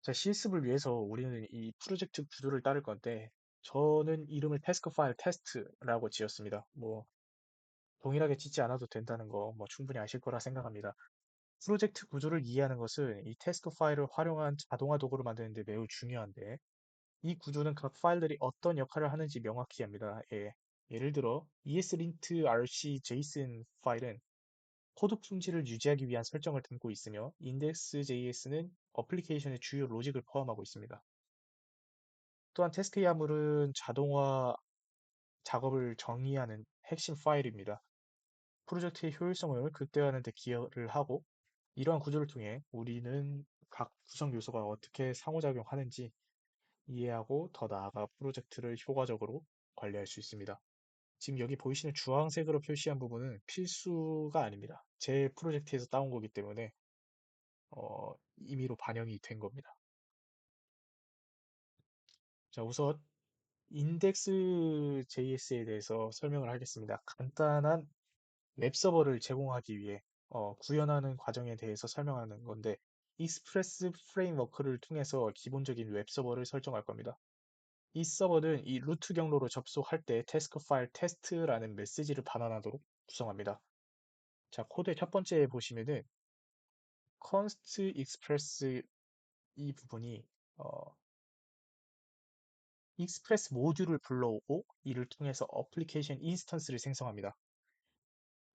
자, 실습을 위해서 우리는 이 프로젝트 구조를 따를 건데, 저는 이름을 태스크 파일 테스트라고 지었습니다. 뭐, 동일하게 짓지 않아도 된다는 거, 뭐, 충분히 아실 거라 생각합니다. 프로젝트 구조를 이해하는 것은 이 태스크 파일을 활용한 자동화 도구를 만드는데 매우 중요한데, 이 구조는 각 파일들이 어떤 역할을 하는지 명확히 합니다. 예. 예를 들어, ESLint RC JSON 파일은 코드 품질을 유지하기 위한 설정을 담고 있으며, index.js는 어플리케이션의 주요 로직을 포함하고 있습니다. 또한 테스트 야물은 자동화 작업을 정의하는 핵심 파일입니다. 프로젝트의 효율성을 극대화하는 데 기여를 하고, 이러한 구조를 통해 우리는 각 구성 요소가 어떻게 상호작용하는지 이해하고 더 나아가 프로젝트를 효과적으로 관리할 수 있습니다. 지금 여기 보이시는 주황색으로 표시한 부분은 필수가 아닙니다. 제 프로젝트에서 따온 거기 때문에 임의로 반영이 된 겁니다. 자, 우선 index.js에 대해서 설명을 하겠습니다. 간단한 웹서버를 제공하기 위해 구현하는 과정에 대해서 설명하는 건데, 익스프레스 프레임워크를 통해서 기본적인 웹서버를 설정할 겁니다. 이 서버는 이 루트 경로로 접속할 때 태스크 파일 테스트라는 메시지를 반환하도록 구성합니다. 자, 코드의 첫 번째 보시면은 const express 이 부분이 어, 익스프레스 모듈을 불러오고 이를 통해서 어플리케이션 인스턴스를 생성합니다.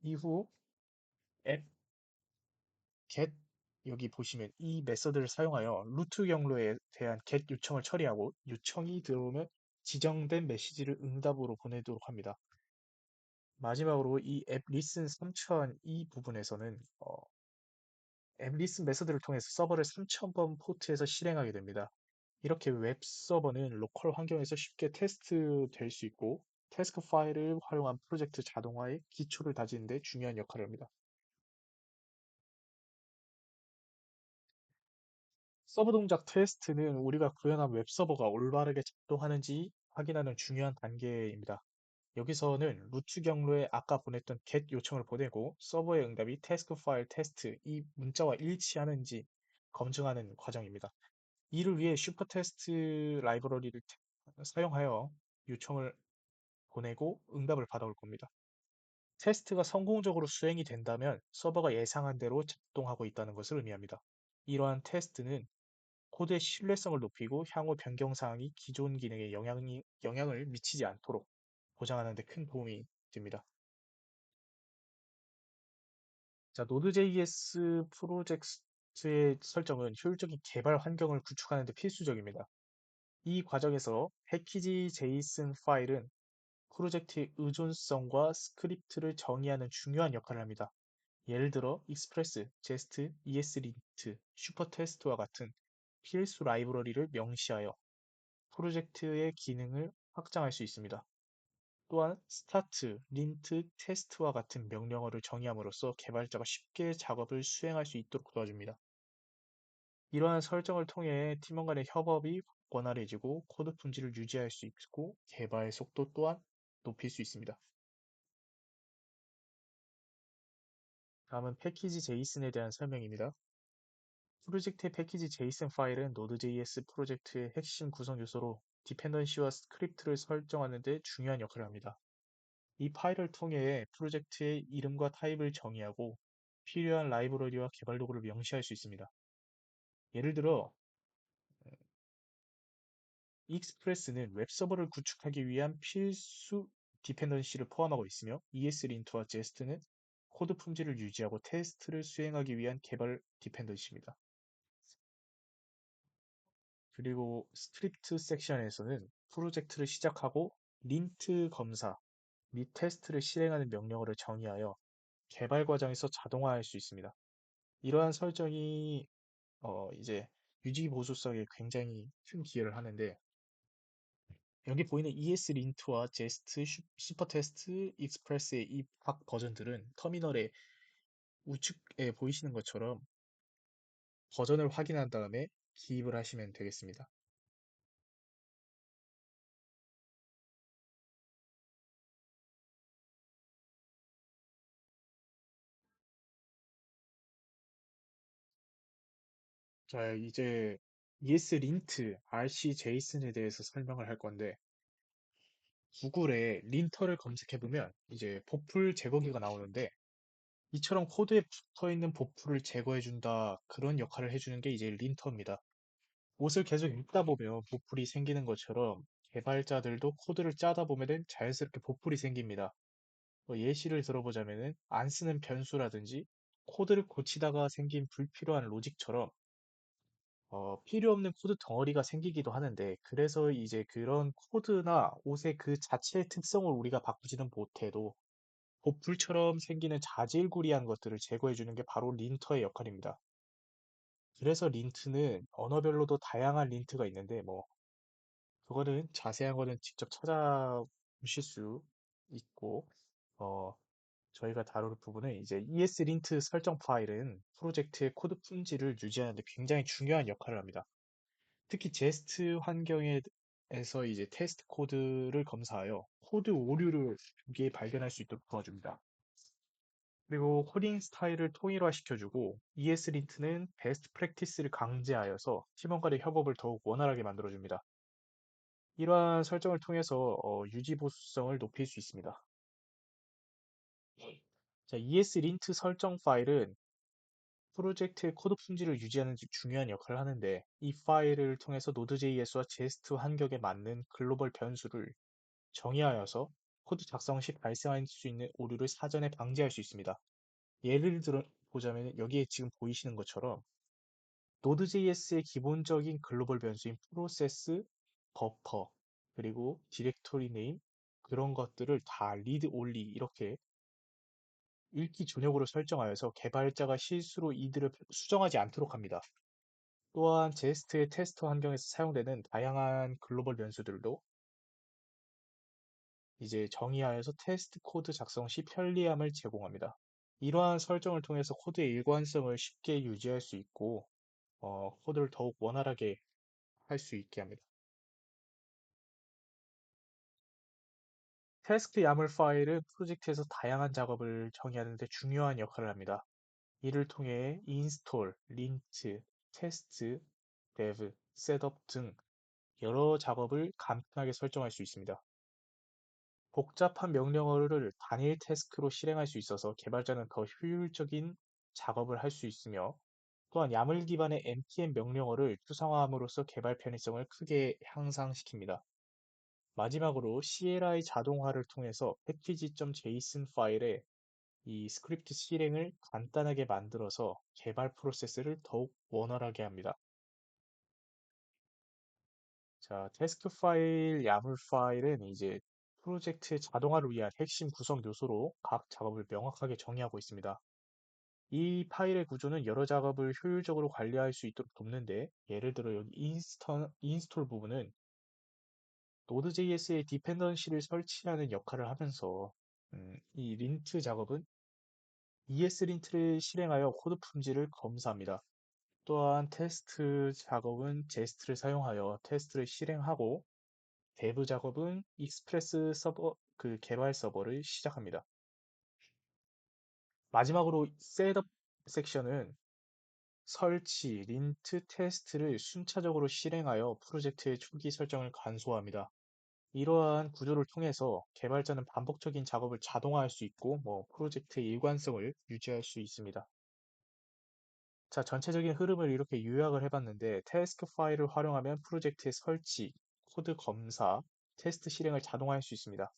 이후 app get 여기 보시면 이 메서드를 사용하여 루트 경로에 대한 get 요청을 처리하고 요청이 들어오면 지정된 메시지를 응답으로 보내도록 합니다. 마지막으로 이 app listen 3000 이 부분에서는 app listen 메서드를 통해서 서버를 3000번 포트에서 실행하게 됩니다. 이렇게 웹 서버는 로컬 환경에서 쉽게 테스트 될 수 있고 태스크 파일을 활용한 프로젝트 자동화의 기초를 다지는 데 중요한 역할을 합니다. 서버 동작 테스트는 우리가 구현한 웹서버가 올바르게 작동하는지 확인하는 중요한 단계입니다. 여기서는 루트 경로에 아까 보냈던 get 요청을 보내고 서버의 응답이 태스크 파일 테스트 이 문자와 일치하는지 검증하는 과정입니다. 이를 위해 슈퍼테스트 라이브러리를 사용하여 요청을 보내고 응답을 받아올 겁니다. 테스트가 성공적으로 수행이 된다면 서버가 예상한 대로 작동하고 있다는 것을 의미합니다. 이러한 테스트는 코드의 신뢰성을 높이고 향후 변경 사항이 기존 기능에 영향을 미치지 않도록 보장하는 데 큰 도움이 됩니다. 자, Node.js 프로젝트의 설정은 효율적인 개발 환경을 구축하는 데 필수적입니다. 이 과정에서 패키지 JSON 파일은 프로젝트의 의존성과 스크립트를 정의하는 중요한 역할을 합니다. 예를 들어 익스프레스, 제스트, ESLint, 슈퍼테스트와 같은 필수 라이브러리를 명시하여 프로젝트의 기능을 확장할 수 있습니다. 또한 start, lint, test와 같은 명령어를 정의함으로써 개발자가 쉽게 작업을 수행할 수 있도록 도와줍니다. 이러한 설정을 통해 팀원 간의 협업이 원활해지고 코드 품질을 유지할 수 있고 개발 속도 또한 높일 수 있습니다. 다음은 패키지 JSON에 대한 설명입니다. 프로젝트의 패키지 JSON 파일은 Node.js 프로젝트의 핵심 구성 요소로 디펜던시와 스크립트를 설정하는 데 중요한 역할을 합니다. 이 파일을 통해 프로젝트의 이름과 타입을 정의하고 필요한 라이브러리와 개발 도구를 명시할 수 있습니다. 예를 들어 익스프레스는 웹서버를 구축하기 위한 필수 디펜던시를 포함하고 있으며 ESLint와 JEST는 코드 품질을 유지하고 테스트를 수행하기 위한 개발 디펜던시입니다. 그리고 스크립트 섹션에서는 프로젝트를 시작하고 린트 검사 및 테스트를 실행하는 명령어를 정의하여 개발 과정에서 자동화할 수 있습니다. 이러한 설정이 이제 유지 보수성에 굉장히 큰 기여를 하는데 여기 보이는 ESLint와 jest, 슈퍼테스트, 익스프레스의 이 각 버전들은 터미널의 우측에 보이시는 것처럼 버전을 확인한 다음에 기입을 하시면 되겠습니다. 자, 이제 ESLint, RCJSON에 대해서 설명을 할 건데, 구글에 린터를 검색해보면 이제 보풀 제거기가 나오는데, 이처럼 코드에 붙어 있는 보풀을 제거해준다. 그런 역할을 해주는 게 이제 린터입니다. 옷을 계속 읽다 보면 보풀이 생기는 것처럼 개발자들도 코드를 짜다 보면은 자연스럽게 보풀이 생깁니다. 뭐 예시를 들어보자면은 안 쓰는 변수라든지 코드를 고치다가 생긴 불필요한 로직처럼 필요 없는 코드 덩어리가 생기기도 하는데, 그래서 이제 그런 코드나 옷의 그 자체의 특성을 우리가 바꾸지는 못해도 보풀처럼 생기는 자질구리한 것들을 제거해 주는 게 바로 린터의 역할입니다. 그래서 린트는 언어별로도 다양한 린트가 있는데, 뭐 그거는 자세한 거는 직접 찾아보실 수 있고, 어, 저희가 다룰 부분은 이제 ESLint 설정 파일은 프로젝트의 코드 품질을 유지하는 데 굉장히 중요한 역할을 합니다. 특히 제스트 환경에서 이제 테스트 코드를 검사하여 코드 오류를 미리 발견할 수 있도록 도와줍니다. 그리고 코딩 스타일을 통일화시켜주고 ESLint는 베스트 프랙티스를 강제하여서 팀원 간의 협업을 더욱 원활하게 만들어줍니다. 이러한 설정을 통해서 유지 보수성을 높일 수 있습니다. 자, ESLint 설정 파일은 프로젝트의 코드 품질을 유지하는 데 중요한 역할을 하는데, 이 파일을 통해서 Node.js와 jest 환경에 맞는 글로벌 변수를 정의하여서 코드 작성 시 발생할 수 있는 오류를 사전에 방지할 수 있습니다. 예를 들어 보자면 여기에 지금 보이시는 것처럼 Node.js의 기본적인 글로벌 변수인 프로세스, 버퍼, 그리고 디렉토리 네임 그런 것들을 다 리드 올리 이렇게 읽기 전역으로 설정하여서 개발자가 실수로 이들을 수정하지 않도록 합니다. 또한 제스트의 테스트 환경에서 사용되는 다양한 글로벌 변수들도 이제 정의하여서 테스트 코드 작성 시 편리함을 제공합니다. 이러한 설정을 통해서 코드의 일관성을 쉽게 유지할 수 있고, 코드를 더욱 원활하게 할 수 있게 합니다. 테스트 야물 파일은 프로젝트에서 다양한 작업을 정의하는 데 중요한 역할을 합니다. 이를 통해 인스톨, 린트, 테스트, 데브, 셋업 등 여러 작업을 간편하게 설정할 수 있습니다. 복잡한 명령어를 단일 태스크로 실행할 수 있어서 개발자는 더 효율적인 작업을 할 수 있으며, 또한 야물 기반의 npm 명령어를 추상화함으로써 개발 편의성을 크게 향상시킵니다. 마지막으로 CLI 자동화를 통해서 패키지.json 파일에 이 스크립트 실행을 간단하게 만들어서 개발 프로세스를 더욱 원활하게 합니다. 자, 테스크 파일, 야물 파일은 이제 프로젝트의 자동화를 위한 핵심 구성 요소로 각 작업을 명확하게 정의하고 있습니다. 이 파일의 구조는 여러 작업을 효율적으로 관리할 수 있도록 돕는데, 예를 들어 여기 인스톨 부분은 Node.js의 디펜던시를 설치하는 역할을 하면서, 이 린트 작업은 ESLint를 실행하여 코드 품질을 검사합니다. 또한 테스트 작업은 제스트를 사용하여 테스트를 실행하고, 대부 작업은 익스프레스 서버, 그 개발 서버를 시작합니다. 마지막으로 셋업 섹션은 설치, 린트, 테스트를 순차적으로 실행하여 프로젝트의 초기 설정을 간소화합니다. 이러한 구조를 통해서 개발자는 반복적인 작업을 자동화할 수 있고, 프로젝트의 일관성을 유지할 수 있습니다. 자, 전체적인 흐름을 이렇게 요약을 해봤는데, 태스크 파일을 활용하면 프로젝트의 설치, 코드 검사, 테스트 실행을 자동화할 수 있습니다.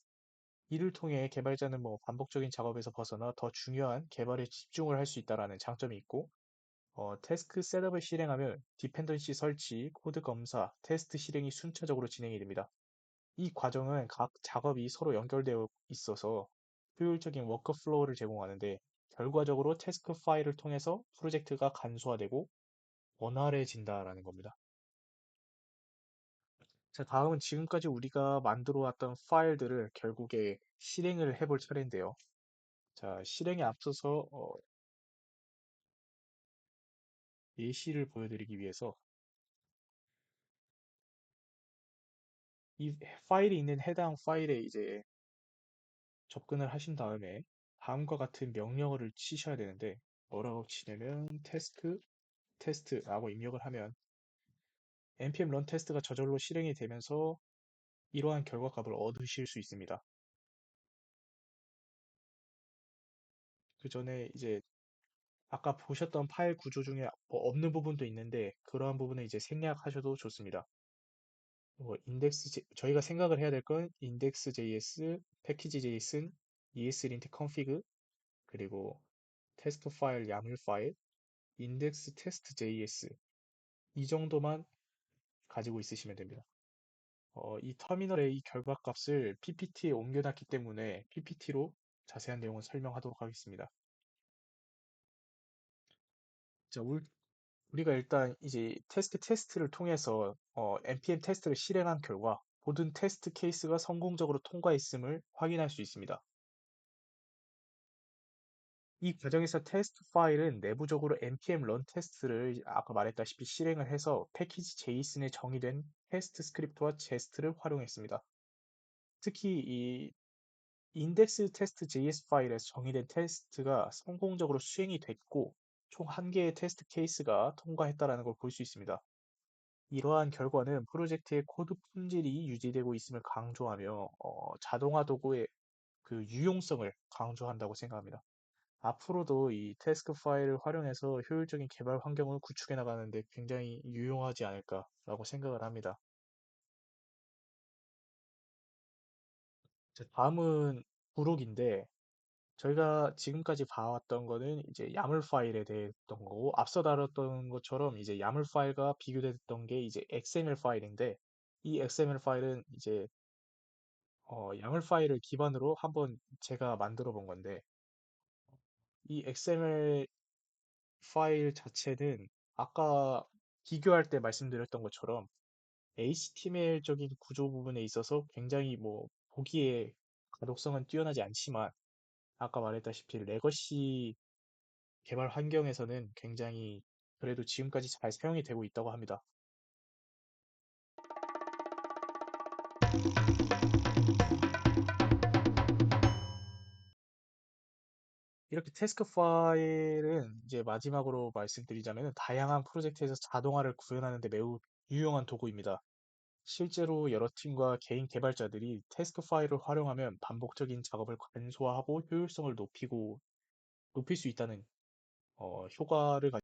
이를 통해 개발자는 반복적인 작업에서 벗어나 더 중요한 개발에 집중을 할 수 있다는 장점이 있고, 태스크 셋업을 실행하면 디펜던시 설치, 코드 검사, 테스트 실행이 순차적으로 진행이 됩니다. 이 과정은 각 작업이 서로 연결되어 있어서 효율적인 워크플로우를 제공하는데, 결과적으로 태스크 파일을 통해서 프로젝트가 간소화되고 원활해진다라는 겁니다. 자, 다음은 지금까지 우리가 만들어 왔던 파일들을 결국에 실행을 해볼 차례인데요. 자, 실행에 앞서서 예시를 보여드리기 위해서 이 파일이 있는 해당 파일에 이제 접근을 하신 다음에 다음과 같은 명령어를 치셔야 되는데, 뭐라고 치냐면 task 테스트라고 입력을 하면 npm 런 테스트가 저절로 실행이 되면서 이러한 결과값을 얻으실 수 있습니다. 그 전에 이제 아까 보셨던 파일 구조 중에 뭐 없는 부분도 있는데 그러한 부분은 이제 생략하셔도 좋습니다. 저희가 생각을 해야 될 건 index.js, package.json, ESLint config, 그리고 테스트 파일, 야물 파일, index test.js 이 정도만 가지고 있으시면 됩니다. 이 터미널의 이 결과값을 PPT에 옮겨놨기 때문에 PPT로 자세한 내용을 설명하도록 하겠습니다. 자, 우리가 일단 이제 테스트를 통해서 npm 테스트를 실행한 결과 모든 테스트 케이스가 성공적으로 통과했음을 확인할 수 있습니다. 이 과정에서 테스트 파일은 내부적으로 npm 런 테스트를 아까 말했다시피 실행을 해서 패키지 JSON에 정의된 테스트 스크립트와 제스트를 활용했습니다. 특히 이 인덱스 테스트 JS 파일에서 정의된 테스트가 성공적으로 수행이 됐고 총 1개의 테스트 케이스가 통과했다는 걸 볼 수 있습니다. 이러한 결과는 프로젝트의 코드 품질이 유지되고 있음을 강조하며 자동화 도구의 그 유용성을 강조한다고 생각합니다. 앞으로도 이 태스크 파일을 활용해서 효율적인 개발 환경을 구축해 나가는데 굉장히 유용하지 않을까라고 생각을 합니다. 자, 다음은 부록인데 저희가 지금까지 봐왔던 거는 이제 야물 파일에 대했던 거고 앞서 다뤘던 것처럼 이제 야물 파일과 비교됐던 게 이제 XML 파일인데 이 XML 파일은 이제 야물 파일을 기반으로 한번 제가 만들어 본 건데 이 XML 파일 자체는 아까 비교할 때 말씀드렸던 것처럼 HTML적인 구조 부분에 있어서 굉장히 뭐 보기에 가독성은 뛰어나지 않지만 아까 말했다시피 레거시 개발 환경에서는 굉장히 그래도 지금까지 잘 사용이 되고 있다고 합니다. 이렇게 태스크 파일은 이제 마지막으로 말씀드리자면 다양한 프로젝트에서 자동화를 구현하는 데 매우 유용한 도구입니다. 실제로 여러 팀과 개인 개발자들이 태스크 파일을 활용하면 반복적인 작업을 간소화하고 효율성을 높일 수 있다는 효과를